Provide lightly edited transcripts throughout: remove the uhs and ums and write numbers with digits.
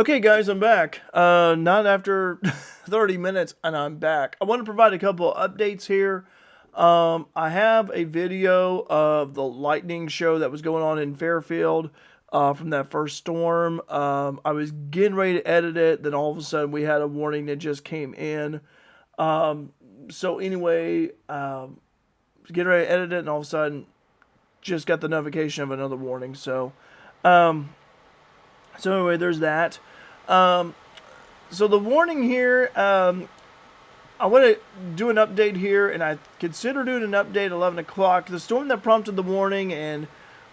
Okay, guys, I'm back. Not after 30 minutes, and I'm back. I want to provide a couple of updates here. I have a video of the lightning show that was going on in Fairfield from that first storm. I was getting ready to edit it, then all of a sudden we had a warning that just came in. So anyway, getting ready to edit it, and all of a sudden just got the notification of another warning. Um, so anyway, there's that. Um, so the warning here, I want to do an update here, and I consider doing an update at 11 o'clock. The storm that prompted the warning in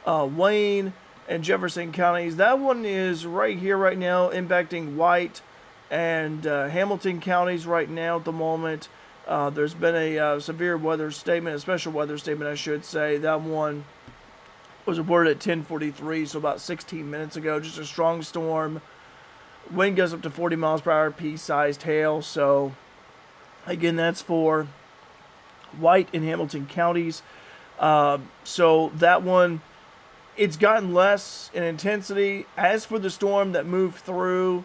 Wayne and Jefferson counties, that one is right here right now, impacting White and Hamilton counties right now at the moment. There's been a severe weather statement, a special weather statement, I should say. That one was reported at 10:43, so about 16 minutes ago. Just a strong storm. Wind goes up to 40 miles per hour, pea-sized hail. So, again, that's for White and Hamilton counties. So that one, it's gotten less in intensity. As for the storm that moved through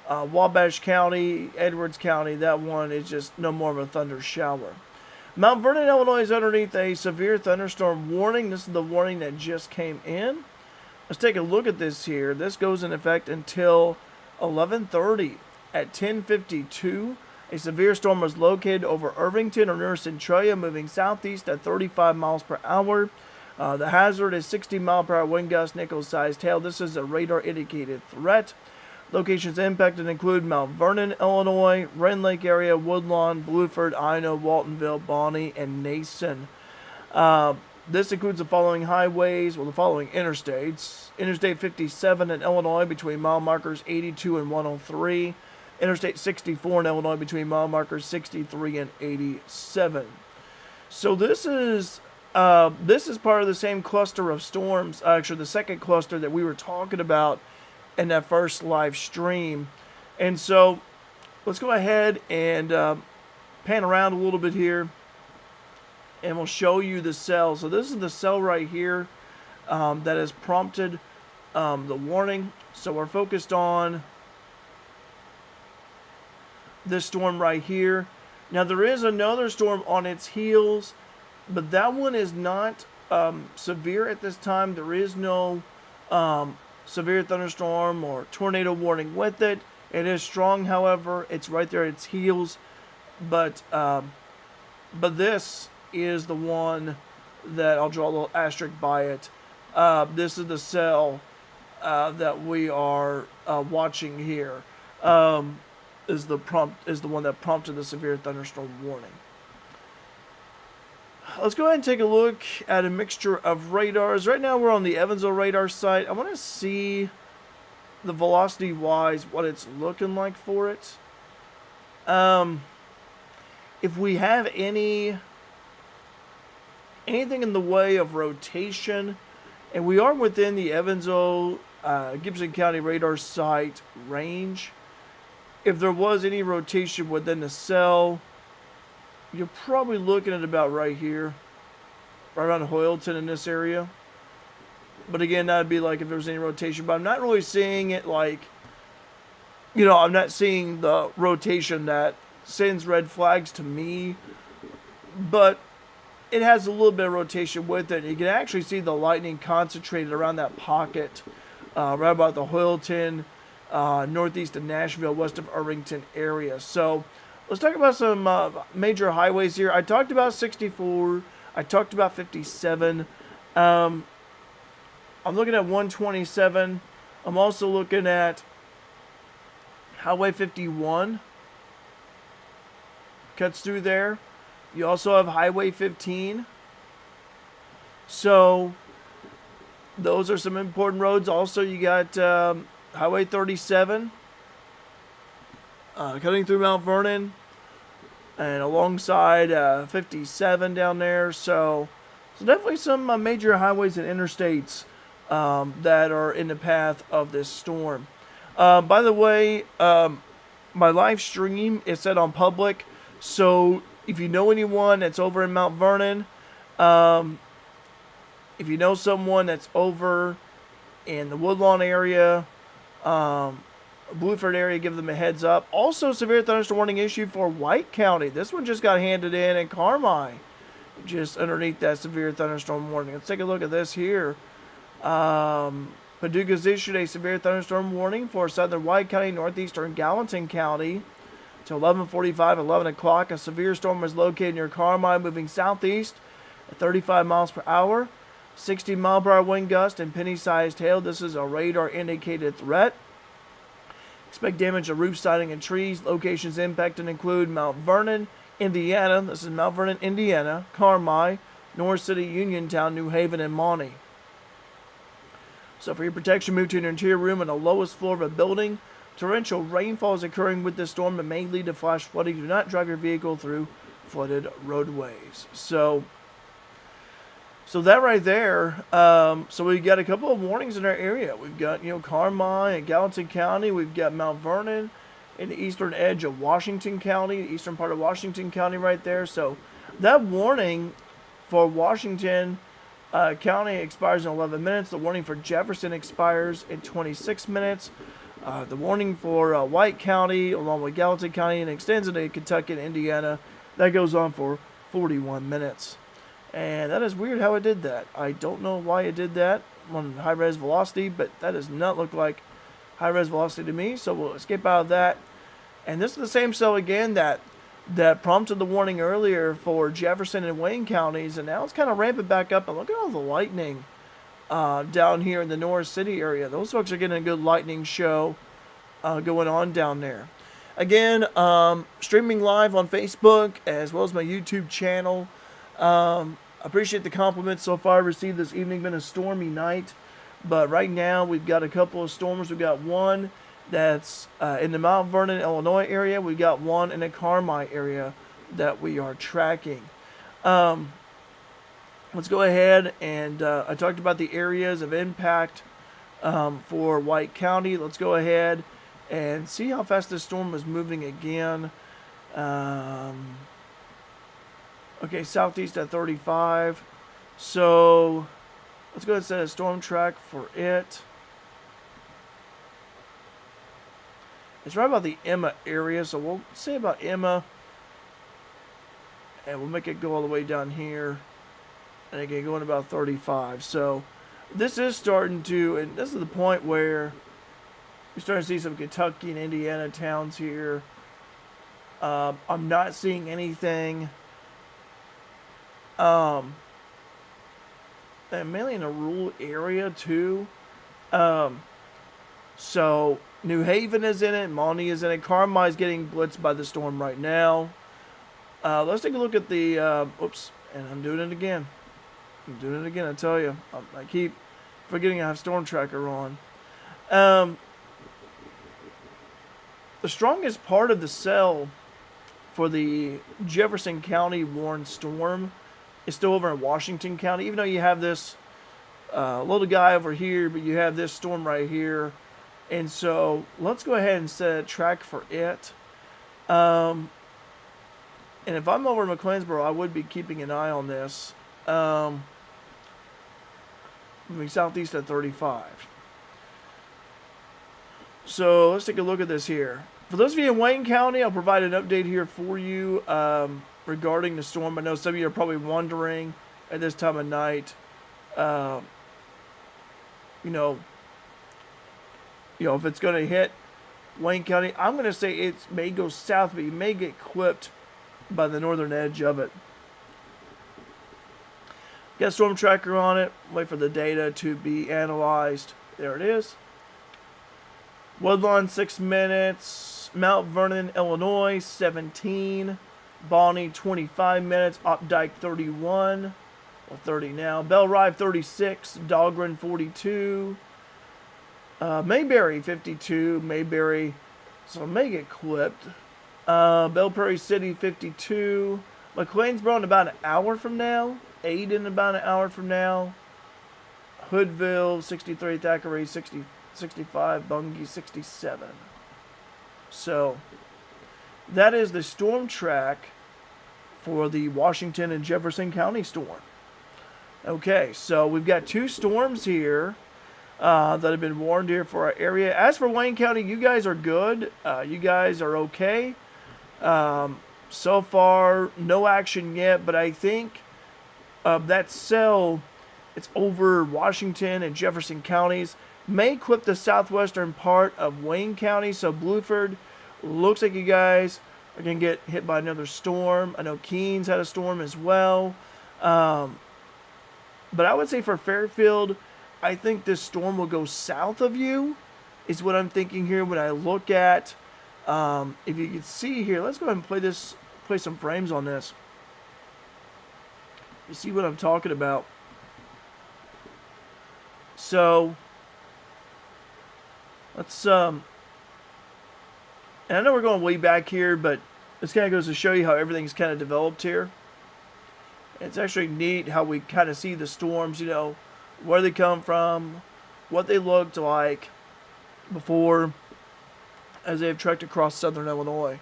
Wabash County, Edwards County, that one is just no more of a thunder shower. Mount Vernon, Illinois is underneath a severe thunderstorm warning. This is the warning that just came in. Let's take a look at this here. This goes in effect until 11:30. At 10:52, a severe storm was located over Irvington or near Centralia, moving southeast at 35 miles per hour. The hazard is 60 mile per hour wind gust, nickel-sized hail. This is a radar-indicated threat. Locations impacted include Mount Vernon, Illinois, Rend Lake area, Woodlawn, Blueford, Ino, Waltonville, Bonnie, and Nason. This includes the following highways, the following interstates. Interstate 57 in Illinois between mile markers 82 and 103. Interstate 64 in Illinois between mile markers 63 and 87. So this is part of the same cluster of storms, actually the second cluster that we were talking about in that first live stream. And so let's go ahead and pan around a little bit here, and we'll show you the cell. So this is the cell right here that has prompted the warning. So we're focused on this storm right here. Now there is another storm on its heels, but that one is not severe at this time. There is no severe thunderstorm or tornado warning with it. It is strong, however. It's right there at its heels, but this is the one that I'll draw a little asterisk by it. This is the cell that we are watching here. Is the one that prompted the severe thunderstorm warning. Let's go ahead and take a look at a mixture of radars. Right now we're on the Evansville radar site. I want to see the velocity-wise what it's looking like for it. If we have anything in the way of rotation, and we are within the Evansville, Gibson County radar site range. If there was any rotation within the cell, you're probably looking at about right here, right around Hoyleton in this area. But again, that'd be like if there was any rotation. But I'm not really seeing it like, I'm not seeing the rotation that sends red flags to me. But it has a little bit of rotation with it. You can actually see the lightning concentrated around that pocket, right about the Hoyleton, northeast of Nashville, west of Irvington area. So let's talk about some major highways here. I talked about 64. I talked about 57. I'm looking at 127. I'm also looking at Highway 51. Cuts through there. You also have Highway 15. So those are some important roads. Also, you got Highway 37. Cutting through Mount Vernon. And alongside 57 down there. So definitely some major highways and interstates that are in the path of this storm. By the way, my live stream is set on public. So if you know anyone that's over in Mount Vernon, if you know someone that's over in the Woodlawn area, Blueford area, give them a heads up. Also, severe thunderstorm warning issued for White County. This one just got handed in Carmi, just underneath that severe thunderstorm warning. Let's take a look at this here. Paducah's issued a severe thunderstorm warning for southern White County, northeastern Gallatin County. Till 11:45, 11 o'clock, a severe storm was located near Carmi, moving southeast at 35 miles per hour. 60-mile-per-hour wind gust and penny-sized hail. This is a radar-indicated threat. Expect damage to roof siding and trees. Locations impacted include Mount Vernon, Indiana. This is Mount Vernon, Indiana. Carmi, North City, Uniontown, New Haven, and Monty. So for your protection, move to an interior room on the lowest floor of a building. Torrential rainfall is occurring with this storm and may lead to flash flooding. Do not drive your vehicle through flooded roadways. So that right there, so we got a couple of warnings in our area. We've got, Carmi and Gallatin County. We've got Mount Vernon in the eastern edge of Washington County, the eastern part of Washington County right there. So that warning for Washington County expires in 11 minutes. The warning for Jefferson expires in 26 minutes. The warning for White County, along with Gallatin County, and extends into Kentucky and Indiana. That goes on for 41 minutes. And that is weird how it did that. I don't know why it did that on high-res velocity, but that does not look like high-res velocity to me. So we'll escape out of that. And this is the same cell again that prompted the warning earlier for Jefferson and Wayne counties. And now it's kind of ramping back up. And look at all the lightning down here in the Norris City area. Those folks are getting a good lightning show going on down there. Again, streaming live on Facebook as well as my YouTube channel. Appreciate the compliments so far received this evening. Been a stormy night, but right now we've got a couple of storms. We've got one that's in the Mount Vernon, Illinois area. We've got one in the Carmi area that we are tracking. Let's go ahead and I talked about the areas of impact for White County. Let's go ahead and see how fast this storm is moving again. Okay, southeast at 35. So let's go ahead and set a storm track for it. It's right about the Emma area, so we'll say about Emma. And we'll make it go all the way down here. And again, going about 35. So this is starting to, and this is the point where you're starting to see some Kentucky and Indiana towns here. I'm not seeing anything. And mainly in a rural area too. So New Haven is in it, Monty is in it, Carmi is getting blitzed by the storm right now. Let's take a look at the, oops, and I'm doing it again. I tell you. I keep forgetting I have Storm Tracker on. The strongest part of the cell for the Jefferson County warned storm is still over in Washington County, even though you have this little guy over here, but you have this storm right here. And so let's go ahead and set a track for it. And if I'm over in McLeansboro, I would be keeping an eye on this. Moving southeast at 35. So let's take a look at this here. For those of you in Wayne County, I'll provide an update here for you regarding the storm. I know some of you are probably wondering at this time of night, if it's going to hit Wayne County. I'm going to say it may go south, but you may get clipped by the northern edge of it. Got Storm Tracker on it. Wait for the data to be analyzed. There it is. Woodlawn 6 minutes. Mount Vernon, Illinois 17. Bonnie 25 minutes. Opdyke 31. Well, 30 now. Bellrive 36. Dahlgren 42. Mayberry 52. Mayberry, so may get clipped. Belle Prairie City 52. McLeansboro in about an hour from now. Aiden about an hour from now. Hoodville 63. Thackeray 65. Bungie 67. So that is the storm track for the Washington and Jefferson County storm. Okay, so we've got two storms here. that have been warned here for our area. As for Wayne County, you guys are good. You guys are okay. So far, no action yet, but I think that cell, it's over Washington and Jefferson counties, may equip the southwestern part of Wayne County. So Blueford, looks like you guys are going to get hit by another storm. I know Keens had a storm as well. But I would say for Fairfield, I think this storm will go south of you, is what I'm thinking here when I look at. If you can see here, let's go ahead and play some frames on this. You see what I'm talking about. So let's and I know we're going way back here, but this kind of goes to show you how everything's kind of developed here. It's actually neat how we kind of see the storms, you know, where they come from, what they looked like before as they've trekked across southern Illinois.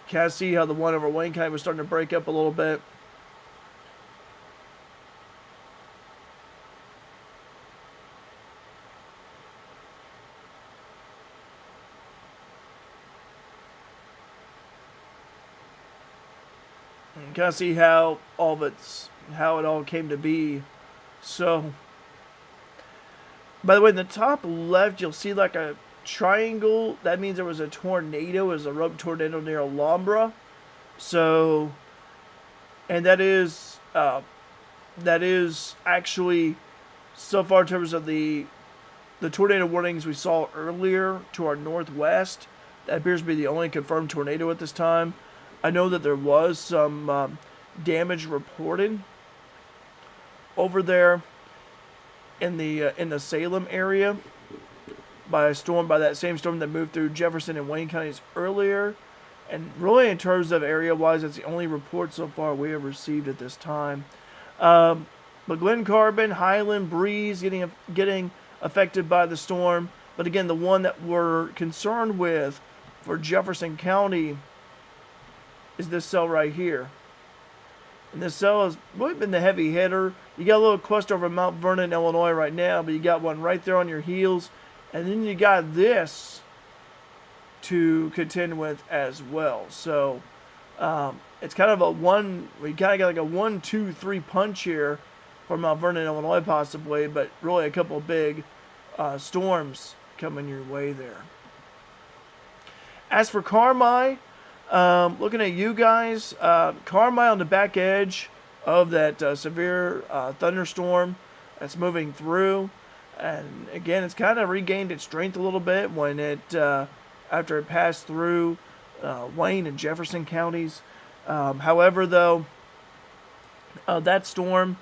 Kind of see how the one over Wayne County was starting to break up a little bit. And kind of see how how it all came to be. So, by the way, in the top left, you'll see like a triangle. That means there was a tornado. It was a rogue tornado near Alhambra. So, and that is actually, so far in terms of the tornado warnings we saw earlier to our northwest, that appears to be the only confirmed tornado at this time. I know that there was some damage reported over there in the Salem area by that same storm that moved through Jefferson and Wayne counties earlier. And really, in terms of area-wise, that's the only report so far we have received at this time. But Glen Carbon, Highland, Breeze getting affected by the storm. But again, the one that we're concerned with for Jefferson County is this cell right here. And this cell has really been the heavy hitter. You got a little cluster over Mount Vernon, Illinois right now, but you got one right there on your heels. And then you got this to contend with as well. So it's kind of we kind of got like a 1, 2, 3 punch here for Mount Vernon, Illinois possibly, but really a couple of big storms coming your way there. As for Carmi, looking at you guys, Carmi on the back edge of that severe thunderstorm that's moving through. And again, it's kind of regained its strength a little bit when after it passed through Wayne and Jefferson counties. However, though, that storm,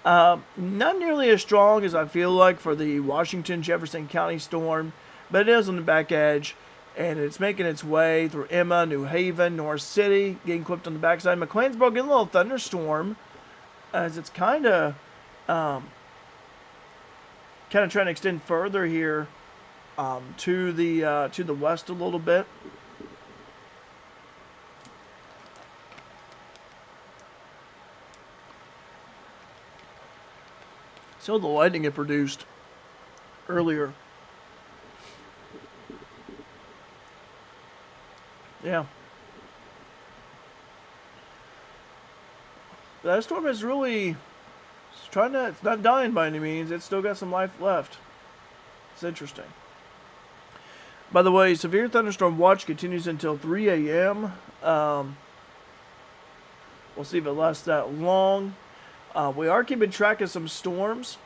not nearly as strong as I feel like for the Washington Jefferson County storm, but it is on the back edge. And it's making its way through Emma, New Haven, North City, getting clipped on the backside. McLeansboro getting a little thunderstorm as it's kind of trying to extend further here to the west a little bit. So the lightning it produced earlier. Yeah. That storm is really it's not dying by any means. It's still got some life left. It's interesting. By the way, severe thunderstorm watch continues until 3 a.m. We'll see if it lasts that long. We are keeping track of some storms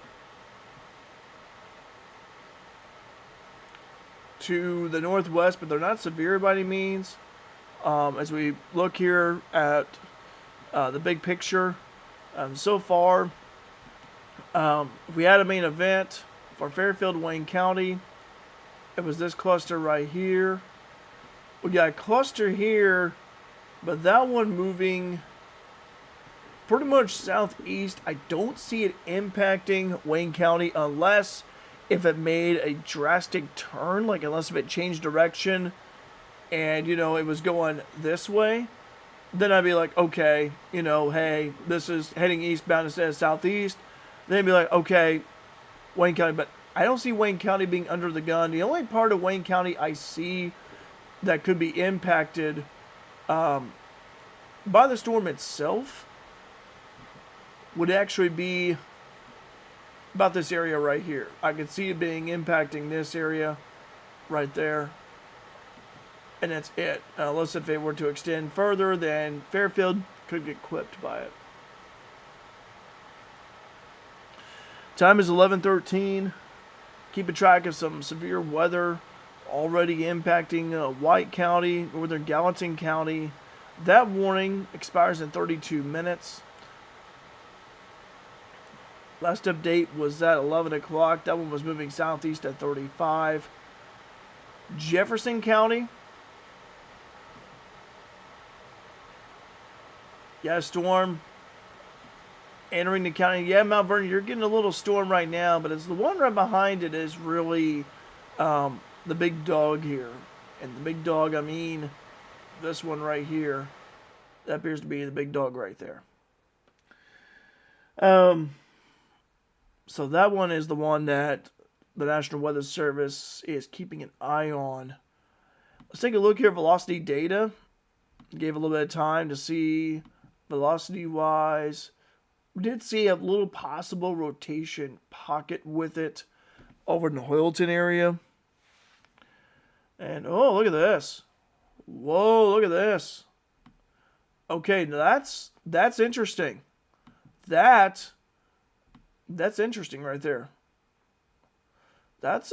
to the northwest, but they're not severe by any means. As we look here at the big picture, so far, if we had a main event for Fairfield, Wayne County, it was this cluster right here. We got a cluster here, but that one moving pretty much southeast. I don't see it impacting Wayne County unless if it made a drastic turn, like unless if it changed direction and, you know, it was going this way, then I'd be like, okay, you know, hey, this is heading eastbound instead of southeast. Then be like, okay, Wayne County, but I don't see Wayne County being under the gun. The only part of Wayne County I see that could be impacted by the storm itself would actually be about this area right here. I could see it being impacting this area right there. And that's it. Unless if it were to extend further, then Fairfield could get clipped by it. Time is 11:13. Keeping track of some severe weather already impacting White County, northern Gallatin County. That warning expires in 32 minutes. Last update was at 11 o'clock. That one was moving southeast at 35. Jefferson County. Yeah, storm entering the county. Yeah, Mount Vernon, you're getting a little storm right now, but it's the one right behind it is really the big dog here. And the big dog, I mean this one right here. That appears to be the big dog right there. So that one is the one that the National Weather Service is keeping an eye on. Let's take a look here. Velocity data. Gave a little bit of time to see velocity-wise. We did see a little possible rotation pocket with it over in the Hoyleton area. And, oh, look at this. Whoa, look at this. Okay, now that's interesting. That's interesting right there. That's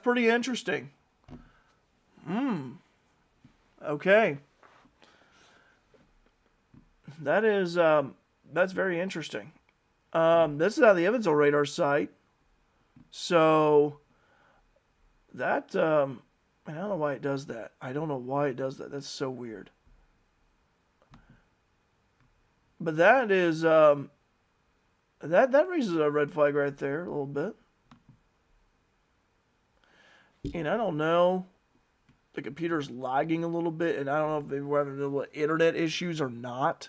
pretty interesting. Okay. That is that's very interesting. This is on the Evansville radar site. So that I don't know why it does that. I don't know why it does that. That's so weird. But that is that raises a red flag right there a little bit. And I don't know. The computer's lagging a little bit, and I don't know if maybe we're having a little internet issues or not.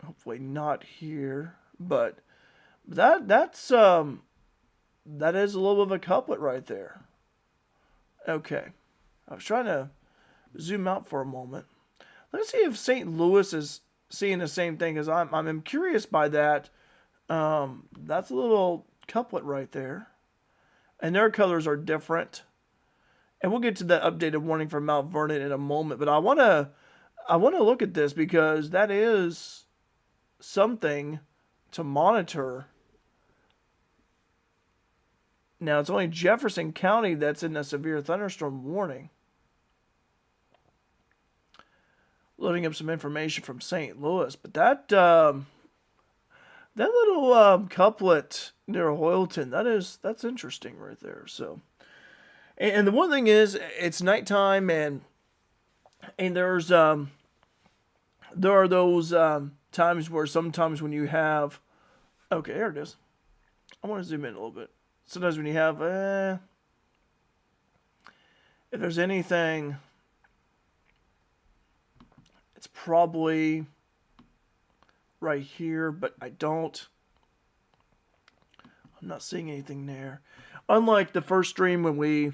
Hopefully not here, but that is a little bit of a couplet right there. Okay, I was trying to zoom out for a moment. Let's see if St. Louis is seeing the same thing, because I'm curious by that. That's a little couplet right there. And their colors are different. And we'll get to that updated warning for Mount Vernon in a moment. But I want to look at this because that is something to monitor. Now, it's only Jefferson County that's in a severe thunderstorm warning. Loading up some information from St. Louis. But that little couplet near Hoyleton, that's interesting right there. So, and the one thing is, it's nighttime, and there's there are those times where sometimes when you have, okay, there it is. I want to zoom in a little bit. Sometimes when you have, if there's anything, it's probably right here, but I'm not seeing anything there. Unlike the first stream when we,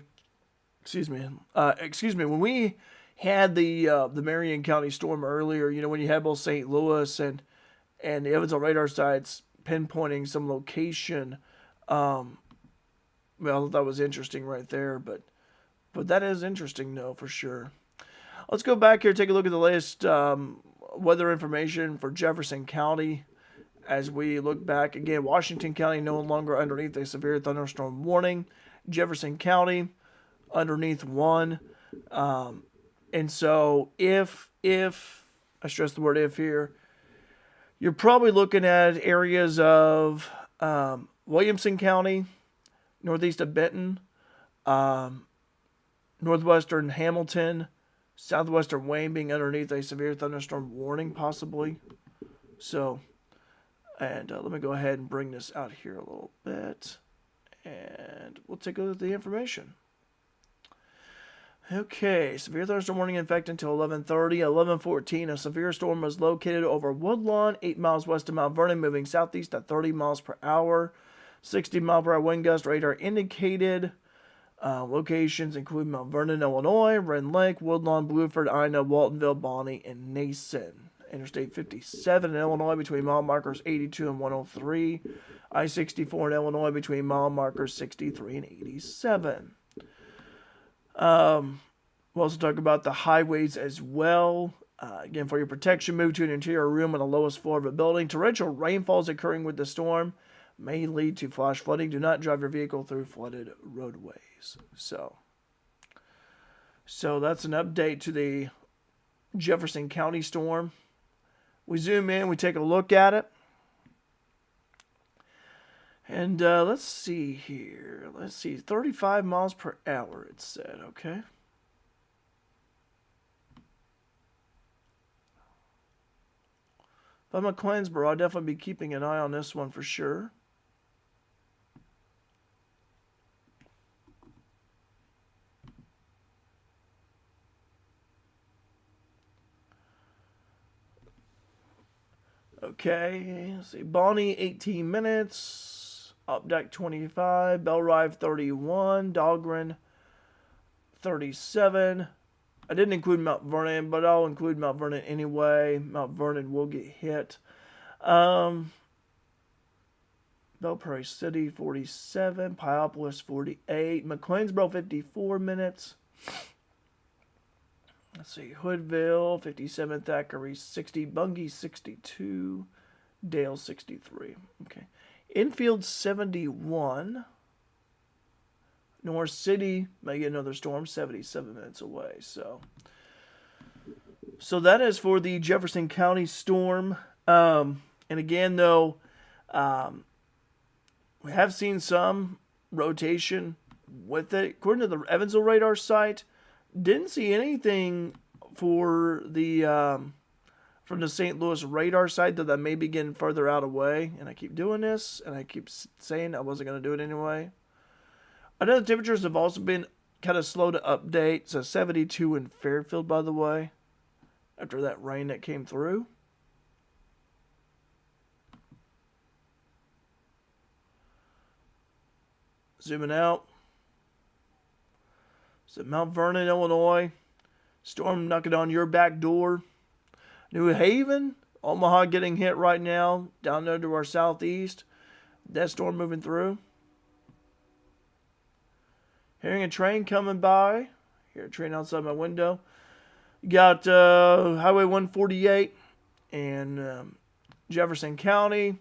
when we had the Marion County storm earlier, when you had both St. Louis and the Evansville radar sites pinpointing some location, well, that was interesting right there, but that is interesting, though, for sure. Let's go back here, take a look at the latest weather information for Jefferson County. As we look back again, Washington County no longer underneath a severe thunderstorm warning. Jefferson County underneath one. And so if I stress the word if here, you're probably looking at areas of Williamson County, northeast of Benton, northwestern Hamilton, southwestern Wayne being underneath a severe thunderstorm warning possibly. So, and let me go ahead and bring this out here a little bit, and we'll take a look at the information. Okay, severe thunderstorm warning in effect until 11:30. 11:14, a severe storm was located over Woodlawn, 8 miles west of Mount Vernon, moving southeast at 30 miles per hour. 60-mile-per-hour wind gust radar indicated. Locations include Mount Vernon, Illinois, Red Lake, Woodlawn, Blueford, Ina, Waltonville, Bonnie, and Nason. Interstate 57 in Illinois between mile markers 82 and 103. I-64 in Illinois between mile markers 63 and 87. We'll also talk about the highways as well. Again, for your protection, move to an interior room on the lowest floor of a building. Torrential rainfalls occurring with the storm may lead to flash flooding. Do not drive your vehicle through flooded roadways. So that's an update to the Jefferson County storm. We zoom in, we take a look at it. And let's see here. Let's see, 35 miles per hour, it said, okay. If I'm at Clinsboro, I'll definitely be keeping an eye on this one for sure. Okay, let's see. Bonnie, 18 minutes. Updike, 25. Bellrive, 31. Dahlgren, 37. I didn't include Mount Vernon, but I'll include Mount Vernon anyway. Mount Vernon will get hit. Belle Prairie City, 47. Pyopolis, 48. McLeansboro, 54 minutes. Let's see. Hoodville, 57. Thackeray, 60. Bungie, 62. Dale, 63. Okay. Enfield, 71. North City may get another storm, 77 minutes away. So that is for the Jefferson County storm. And again, though, we have seen some rotation with it. According to the Evansville radar site, didn't see anything for the from the St. Louis radar site, though that may be getting further out away. And I keep doing this, and I keep saying I wasn't going to do it anyway. I know the temperatures have also been kind of slow to update. So 72 in Fairfield, by the way, after that rain that came through. Zooming out. So Mount Vernon, Illinois. Storm knocking on your back door. New Haven, Omaha getting hit right now. Down there to our southeast. That storm moving through. Hearing a train coming by. Hear a train outside my window. You got Highway 148 in Jefferson County.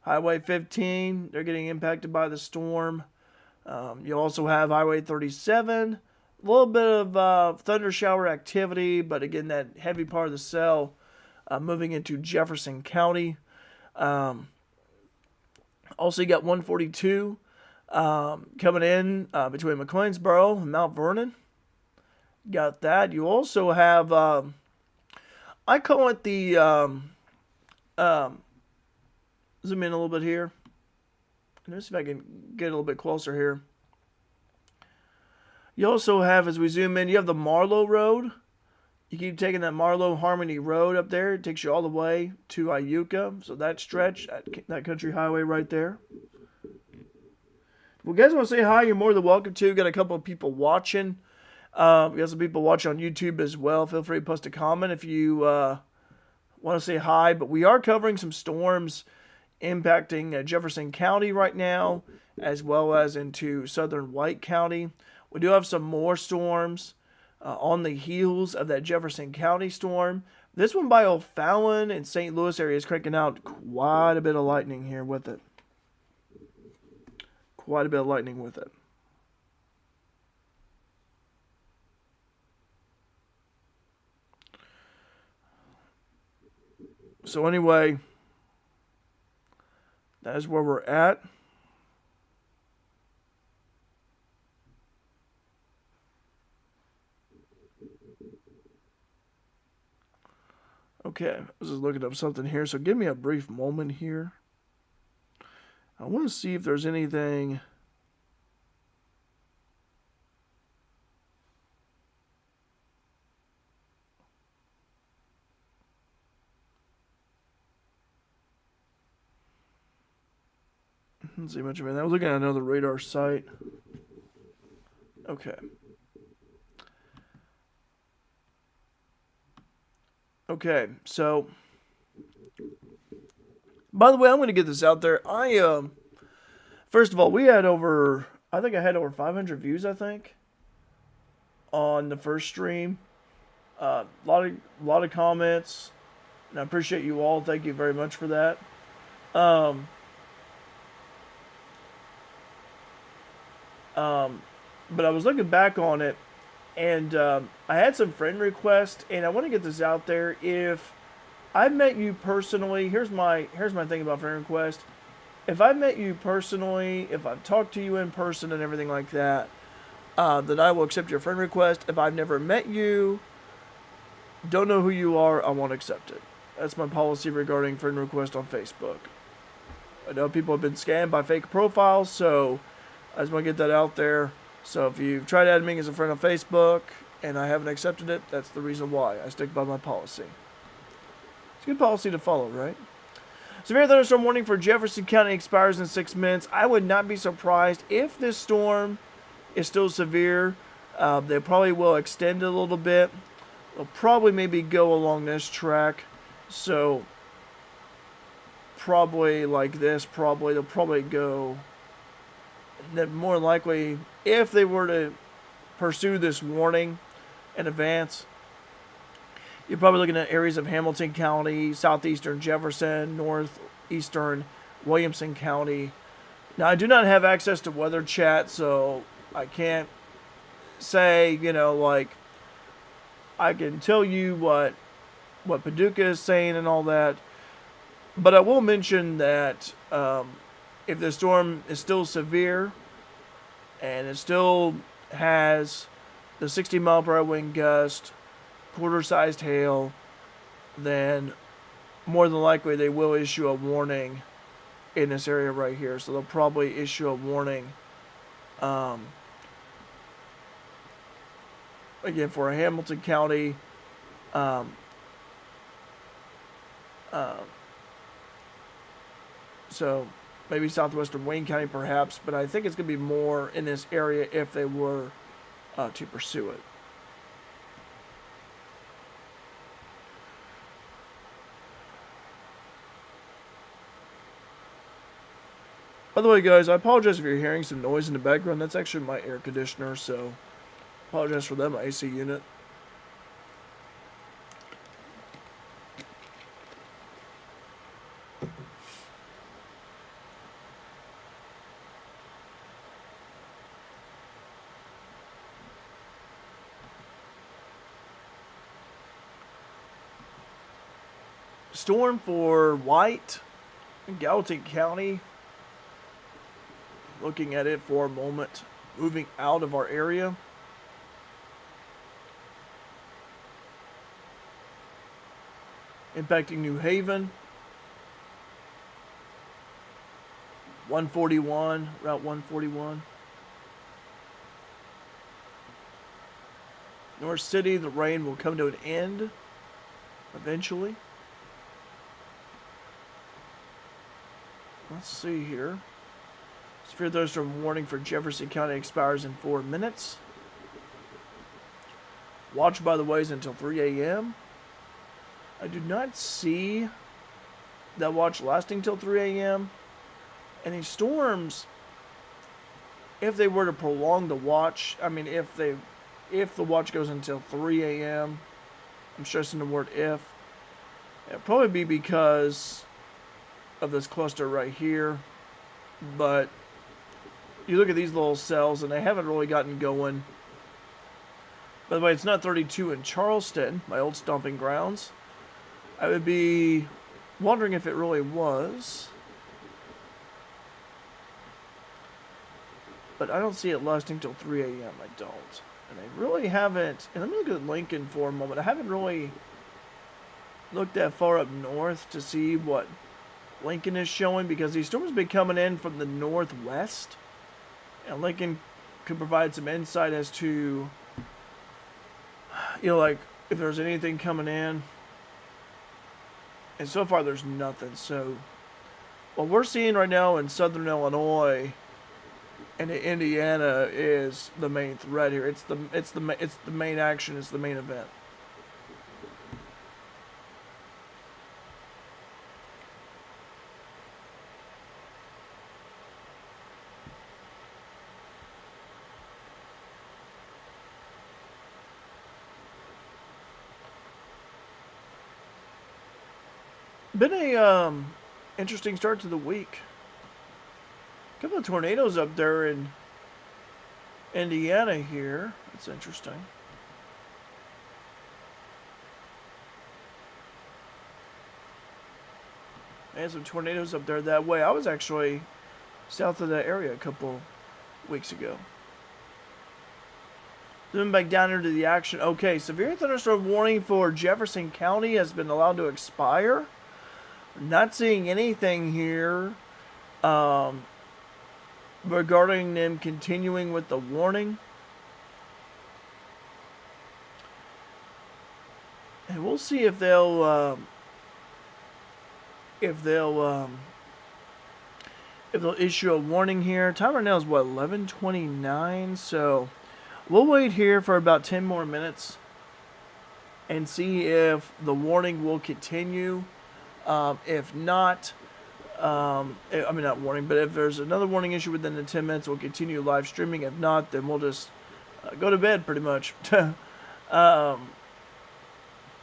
Highway 15, they're getting impacted by the storm. You also have Highway 37. A little bit of thunder shower activity, but again, that heavy part of the cell moving into Jefferson County. Also, you got 142 coming in between McLeansboro and Mount Vernon. Got that. You also have, I call it the, zoom in a little bit here. Let's see if I can get a little bit closer here. You also have, as we zoom in, you have the Marlow Road. You keep taking that Marlow Harmony Road up there. It takes you all the way to Iuka. So that stretch, that country highway right there. Well, guys want to say hi, you're more than welcome to. Got a couple of people watching. We got some people watching on YouTube as well. Feel free to post a comment if you want to say hi. But we are covering some storms impacting Jefferson County right now, as well as into southern White County. We do have some more storms on the heels of that Jefferson County storm. This one by O'Fallon and St. Louis area is cranking out quite a bit of lightning here with it. Quite a bit of lightning with it. So anyway, that is where we're at. Okay, I was just looking up something here, so give me a brief moment here. I want to see if there's anything. Didn't see much of it. I was looking at another radar site. Okay. Okay, so by the way, I'm going to get this out there. First of all, we had over, I think I had over 500 views, I think, on the first stream. Lot of comments, and I appreciate you all. Thank you very much for that. But I was looking back on it, and I had some friend requests, and I want to get this out there. If I met you personally, here's my thing about friend request. If I met you personally, if I've talked to you in person and everything like that, then I will accept your friend request. If I've never met you, don't know who you are, I won't accept it. That's my policy regarding friend request on Facebook. I know people have been scammed by fake profiles, so I just want to get that out there. So if you've tried adding me as a friend on Facebook and I haven't accepted it, that's the reason why. I stick by my policy. It's a good policy to follow, right? Severe thunderstorm warning for Jefferson County expires in 6 minutes. I would not be surprised if this storm is still severe. They probably will extend it a little bit. They'll probably maybe go along this track. So probably like this, they'll probably go. Then more likely, if they were to pursue this warning in advance, you're probably looking at areas of Hamilton County, southeastern Jefferson, northeastern Williamson County. Now, I do not have access to weather chat, so I can't say, like, I can tell you what Paducah is saying and all that. But I will mention that if the storm is still severe and it still has the 60-mile-per-hour wind gust, quarter-sized hail, then more than likely they will issue a warning in this area right here. So they'll probably issue a warning again for Hamilton County, so maybe southwestern Wayne County perhaps, but I think it's going to be more in this area if they were to pursue it. By the way, guys, I apologize if you're hearing some noise in the background. That's actually my air conditioner, so apologize for that, my AC unit. Storm for White in Gallatin County. Looking at it for a moment, moving out of our area. Impacting New Haven. 141, Route 141. North City, the rain will come to an end eventually. Let's see here. Severe thunderstorm warning for Jefferson County expires in 4 minutes. Watch, by the way, is until 3 a.m. I do not see that watch lasting till 3 a.m. Any storms, if they were to prolong the watch, I mean, if the watch goes until 3 a.m., I'm stressing the word if, it'll probably be because of this cluster right here. But you look at these little cells and they haven't really gotten going. By the way, it's not 32 in Charleston, my old stomping grounds. I would be wondering if it really was. But I don't see it lasting till 3 a.m. I don't. And I really haven't. And let me look at Lincoln for a moment. I haven't really looked that far up north to see what Lincoln is showing, because these storms have been coming in from the northwest. And Lincoln could provide some insight as to, like if there's anything coming in. And so far there's nothing. So what we're seeing right now in southern Illinois and in Indiana is the main threat here. It's the main action. It's the main event. Been a interesting start to the week. A couple of tornadoes up there in Indiana here. That's interesting. And some tornadoes up there that way. I was actually south of that area a couple weeks ago. Moving back down into the action. Okay, severe thunderstorm warning for Jefferson County has been allowed to expire. Not seeing anything here regarding them continuing with the warning. And we'll see if they'll issue a warning here. Time right now is what, 11:29, so we'll wait here for about 10 more minutes and see if the warning will continue. If not, I mean, not warning, but if there's another warning issue within the 10 minutes, we'll continue live streaming. If not, then we'll just go to bed pretty much. 30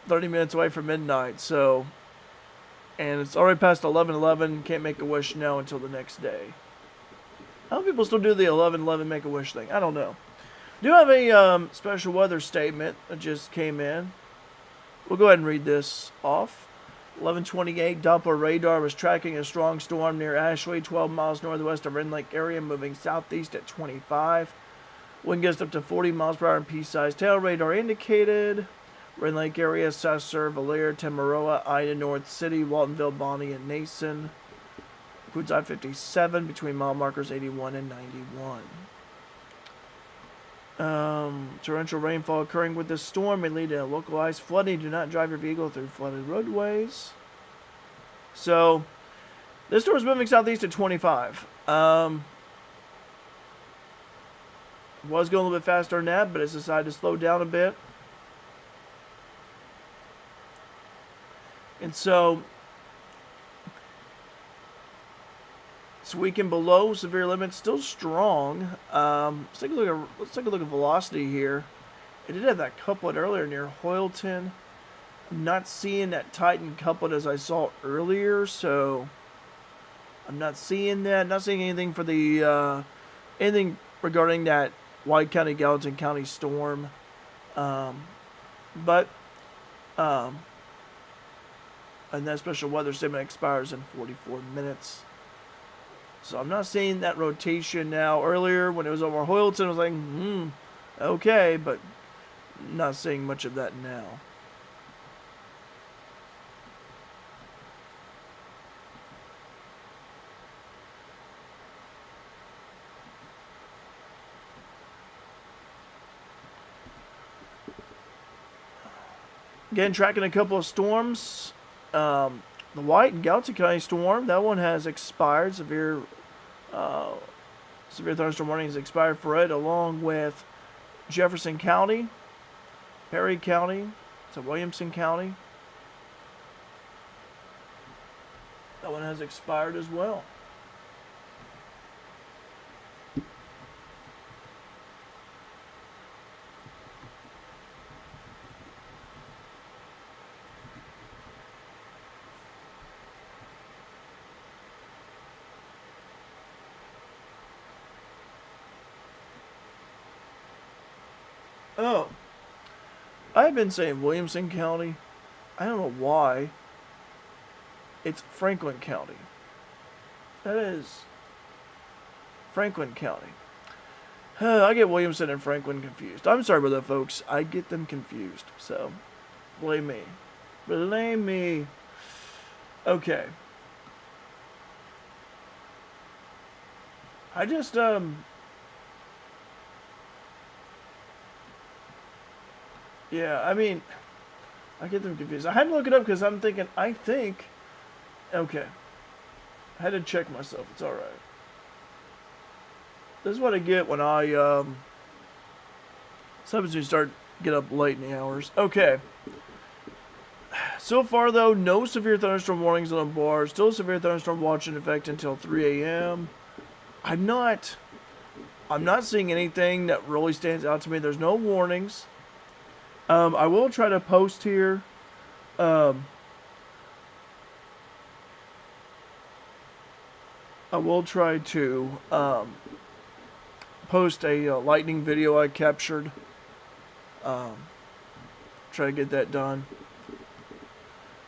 minutes away from midnight, so, and it's already past 11:11. Can't make a wish now until the next day. How do people still do the 11:11 make a wish thing? I don't know. Do have a special weather statement that just came in. We'll go ahead and read this off. 11:28, Doppler radar was tracking a strong storm near Ashley, 12 miles northwest of Rend Lake area, moving southeast at 25. Wind gusts up to 40 miles per hour in pea-sized tail. Radar indicated Rend Lake area, Sasser, Valier, Tamaroa, Ida, North City, Waltonville, Bonnie, and Nason. Includes I-57 between mile markers 81 and 91. Torrential rainfall occurring with this storm may lead to localized flooding. Do not drive your vehicle through flooded roadways. So, this storm is moving southeast at 25. Was going a little bit faster than that, but it's decided to slow down a bit. And so, it's weakened below severe limits, still strong. Let's take a look at velocity here. It did have that couplet earlier near Hoyleton. I'm not seeing that Titan couplet as I saw earlier, so I'm not seeing that. Not seeing anything for the anything regarding that White County, Gallatin County storm. But and that special weather statement expires in 44 minutes. So I'm not seeing that rotation now. Earlier, when it was over Hoyleton, I was like, okay, but not seeing much of that now. Again, tracking a couple of storms. The White and Gallatin County storm, that one has expired. Severe thunderstorm warning has expired for it, along with Jefferson County, Perry County, to Williamson County. That one has expired as well. Oh, I've been saying Williamson County. I don't know why. It's Franklin County. That is Franklin County. I get Williamson and Franklin confused. I'm sorry about that, folks. I get them confused. So, blame me. Blame me. Okay. I just, yeah, I mean, I get them confused. I had to look it up because I'm thinking, okay. I had to check myself. It's all right. This is what I get when I sometimes we start get up late in the hours. Okay. So far though, no severe thunderstorm warnings on the bar. Still a severe thunderstorm watch in effect until 3 a.m. I'm not seeing anything that really stands out to me. There's no warnings. I will try to post here. I will try to post a lightning video I captured. Try to get that done.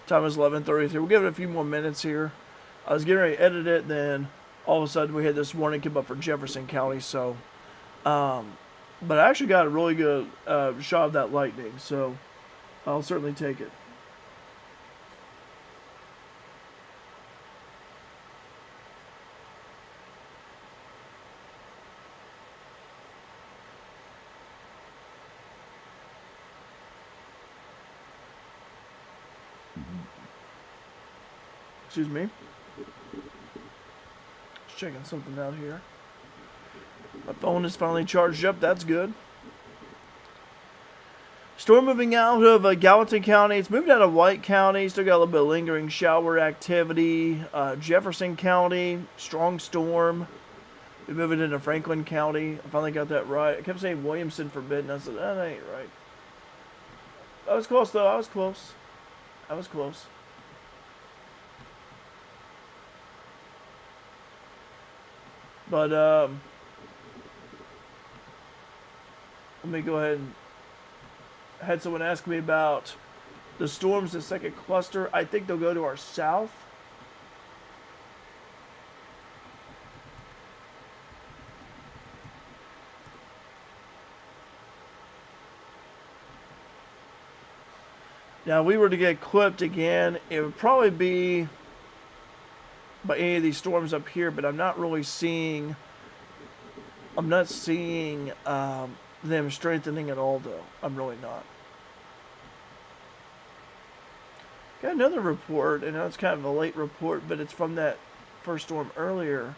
Time is 11:33. We'll give it a few more minutes here. I was getting ready to edit it, then all of a sudden we had this warning come up for Jefferson County. So, but I actually got a really good shot of that lightning. So, I'll certainly take it. Excuse me. Just checking something out here. My phone is finally charged up. That's good. Storm moving out of Gallatin County. It's moved out of White County. Still got a little bit of lingering shower activity. Jefferson County, strong storm. We move it into Franklin County. I finally got that right. I kept saying Williamson Forbidden. I said, that ain't right. I was close, though. I was close. I was close. But, let me go ahead and... I had someone ask me about the storms, the second cluster. I think they'll go to our south. Now, if we were to get clipped again, it would probably be by any of these storms up here, but I'm not really seeing... I'm not seeing them strengthening at all, though. I'm really not. Got another report, and it's kind of a late report, but it's from that first storm earlier.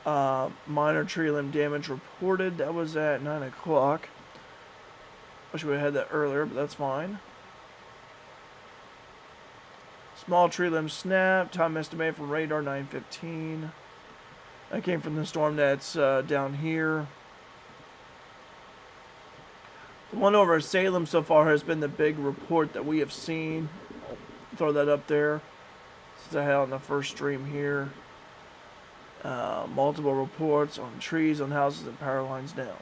Minor tree limb damage reported. That was at 9 o'clock. Wish we had that earlier, but that's fine. Small tree limb snap. Time estimated from radar 9:15. That came from the storm that's down here. The one over Salem so far has been the big report that we have seen. I'll throw that up there. Since I had on the first stream here. Multiple reports on trees, on houses, and power lines down.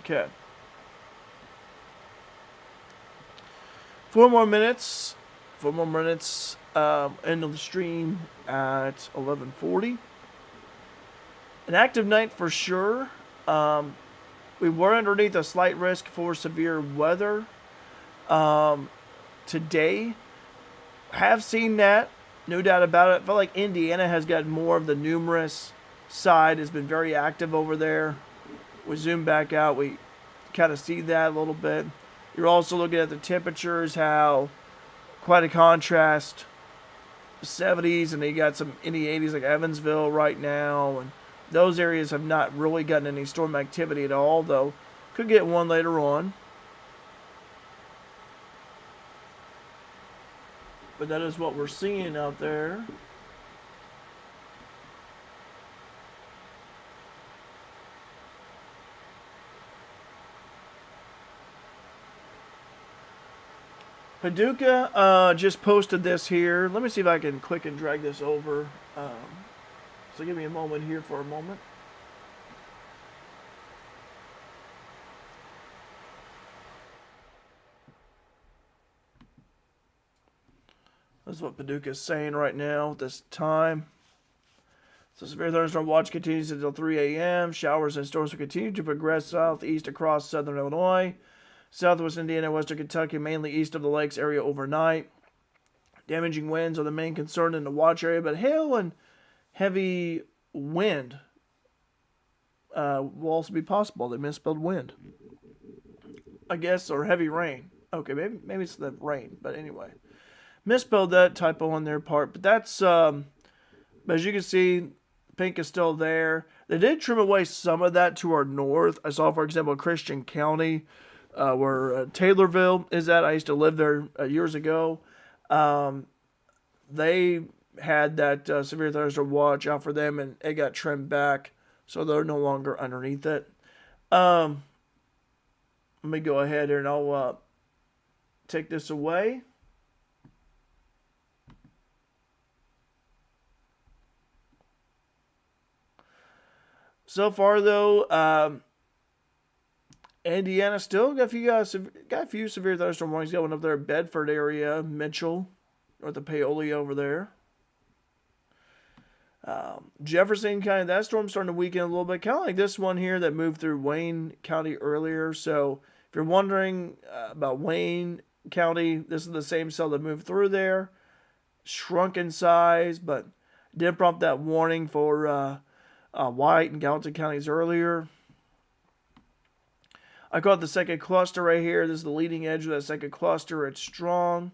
Okay. 4 more minutes. 4 more minutes. End of the stream at 11:40. An active night for sure. We were underneath a slight risk for severe weather today. Have seen that, no doubt about it. I felt like Indiana has got more of the numerous side, has been very active over there. We zoom back out, we kind of see that a little bit. You're also looking at the temperatures, how quite a contrast. 70s, and you got some in the 80s like Evansville right now, and those areas have not really gotten any storm activity at all, though could get one later on. But that is what we're seeing out there. Paducah just posted this here. Let me see if I can click and drag this over. So give me a moment here for a moment. This is what Paducah is saying right now at this time. So severe thunderstorm watch continues until 3 a.m. Showers and storms will continue to progress southeast across southern Illinois, southwest Indiana, western Kentucky, mainly east of the lakes area overnight. Damaging winds are the main concern in the watch area, but hail and heavy wind will also be possible. They misspelled wind, I guess, or heavy rain. Okay, maybe it's the rain, but anyway. Misspelled that typo on their part, but that's but as you can see, pink is still there. They did trim away some of that to our north. I saw, for example, Christian County, where Taylorville is at. I used to live there years ago. They had that severe thunderstorm watch out for them, and it got trimmed back, so they're no longer underneath it. Let me go ahead here and I'll take this away. So far, though, Indiana still got a few severe thunderstorm warnings going up there. Bedford area, Mitchell, north of Paoli over there. Jefferson County, that storm's starting to weaken a little bit, kind of like this one here that moved through Wayne County earlier. So if you're wondering about Wayne County, this is the same cell that moved through there. Shrunk in size, but did prompt that warning for White and Gallatin counties earlier. I call it the second cluster right here. This is the leading edge of that second cluster. It's strong.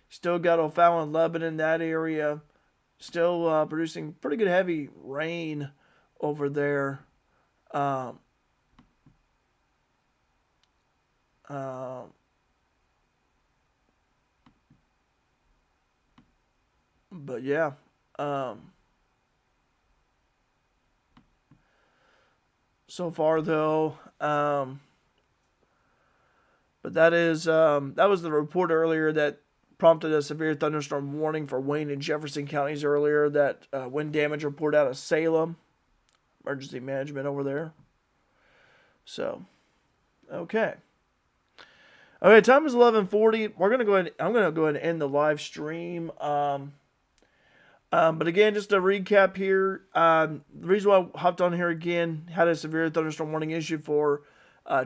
Still got O'Fallon, Lebanon, that area. Still producing pretty good heavy rain over there. But yeah. So far though, but that was the report earlier that prompted a severe thunderstorm warning for Wayne and Jefferson counties earlier. That wind damage report out of Salem, emergency management over there. So, okay. Okay, time is 11:40. We're gonna go ahead. I'm gonna go ahead and end the live stream. But again, just a recap here. The reason why I hopped on here again, had a severe thunderstorm warning issued for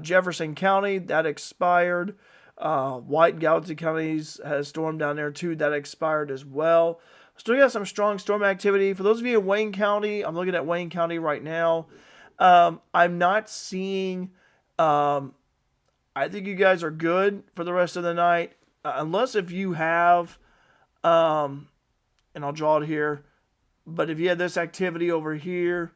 Jefferson County. That expired. White and Gallatin counties had a storm down there too. That expired as well. Still got some strong storm activity. For those of you in Wayne County, I'm looking at Wayne County right now. I'm not seeing... I think you guys are good for the rest of the night. Unless if you have... and I'll draw it here, but if you had this activity over here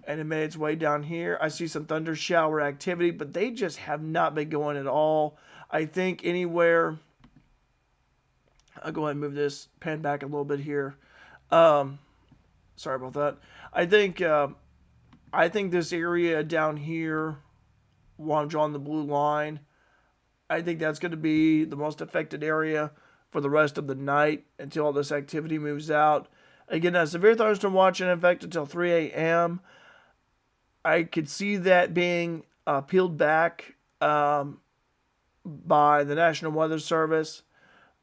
and it made its way down here, I see some thunder shower activity, but they just have not been going at all. I think anywhere, I'll go ahead and move this pen back a little bit here. Sorry about that. I think this area down here, while I'm drawing the blue line, I think that's going to be the most affected area for the rest of the night until all this activity moves out. Again, a severe thunderstorm watch in effect until 3 a.m. I could see that being peeled back by the National Weather Service.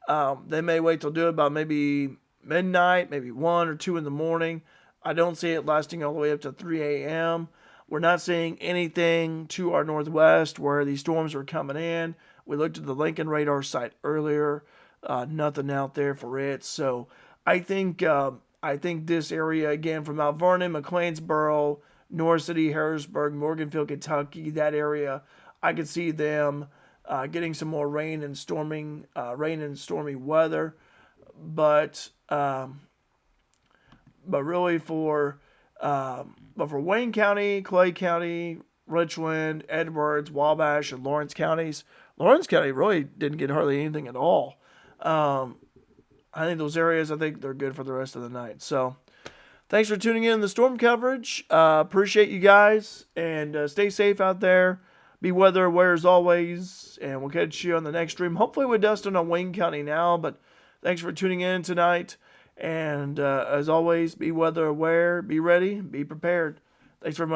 They may wait till do it about maybe midnight, maybe 1 or 2 in the morning. I don't see it lasting all the way up to 3 a.m. We're not seeing anything to our northwest where these storms are coming in. We looked at the Lincoln radar site earlier. Nothing out there for it. So I think this area, again, from Mount Vernon, McLeansboro, North City, Harrisburg, Morganfield, Kentucky, that area, I could see them getting some more rain and stormy weather. But really for Wayne County, Clay County, Richland, Edwards, Wabash, and Lawrence counties, Lawrence County really didn't get hardly anything at all. I think those areas, I think they're good for the rest of the night. So, thanks for tuning in the storm coverage. Appreciate you guys, and stay safe out there. Be weather aware as always, and we'll catch you on the next stream. Hopefully with Dustin on Wayne County now, but thanks for tuning in tonight. And as always, be weather aware, be ready, be prepared. Thanks very much.